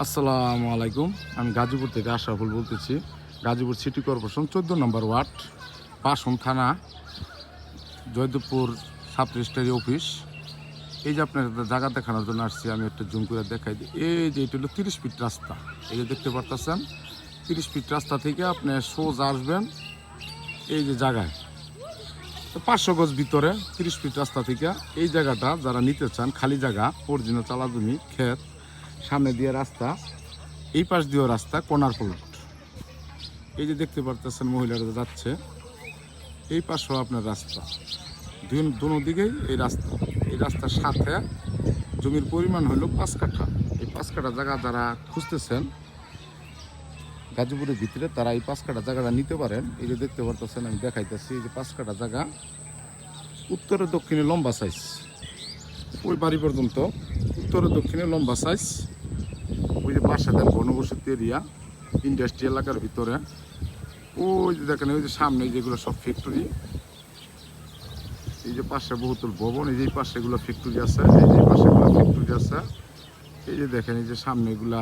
আসসালামু আলাইকুম। আমি গাজীপুর থেকে আশরাফুল বলতেছি। গাজীপুর সিটি কর্পোরেশন 14 নম্বর ওয়ার্ড, পাশন থানা, জয়দেবপুর সাব রেজিস্ট্রারি অফিস। এই যে আপনার জায়গা দেখানোর জন্য আসছি, আমি একটা জুম করে দেখাই দিই। এই যে এটা হলো 30 ফিট রাস্তা, এই যে দেখতে পারতেছেন। 30 ফিট রাস্তা থেকে আপনি সোজা আসবেন এই যে জায়গায়, তো 500 গজ ভিতরে 30 ফিট রাস্তা থেকে এই জায়গাটা যারা নিতে চান, খালি জায়গা, অরিজিনাল চালা জমি, ক্ষেত, সামনে দিয়ে রাস্তা, এই পাশ দিয়েও রাস্তা, কর্নার প্লট। এই যে দেখতে পারতেছেন মহিলারা যাচ্ছে, এই পাশেও আপনার রাস্তা, দুনো দিকেই এই রাস্তা। এই রাস্তার সাথে জমির পরিমাণ হলো 5 কাঠা। এই 5 কাঠা জায়গা যারা খুঁজতেছেন গাজীপুরের ভিতরে, তারা এই 5 কাঠা জায়গাটা নিতে পারেন। এই যে দেখতে পারতেছেন, আমি দেখাইতেছি। এই যে 5 কাঠা জায়গা, উত্তরে দক্ষিণে লম্বা সাইজ, ওই বাড়ি পর্যন্ত উত্তরে দক্ষিণে লম্বা সাইজ। ওই যে পাশে দেন ঘনবসতি এরিয়া, ইন্ডাস্ট্রি এলাকার ভিতরে। ওই যে দেখেন, ওই যে সামনে যেগুলো সব ফ্যাক্টরি, এই যে পাশে বহুতল ভবন, এই যে পাশে এগুলো ফ্যাক্টরি আছে, এই যে পাশে এগুলো ফ্যাক্টরি আছে। এই যে দেখেন, এই যে সামনে এগুলা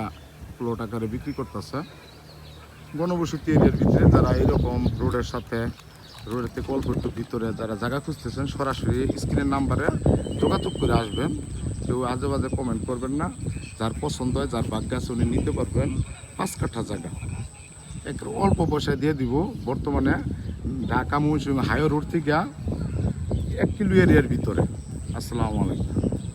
প্লট আকারে বিক্রি করতেছে। ঘনবসতি এরিয়ার ভিতরে যারা এরকম রোডের সাথে, রোডের থেকে অল্প একটু ভিতরে যারা জায়গা খুঁজতেছেন, সরাসরি স্ক্রিনের নাম্বারে যোগাযোগ করে আসবেন। কেউ আজে বাজে কমেন্ট করবেন না। যার পছন্দ হয়, যার ভাগ্য আছে, উনি নিতে পারবেন। 5 কাঠা জায়গা এক অল্প পয়সায় দিয়ে দিব। বর্তমানে ঢাকা ময়মনসিংহ হাইওয়ে রোড থেকে 1 কিলো এরিয়ার ভিতরে। আসসালামু আলাইকুম।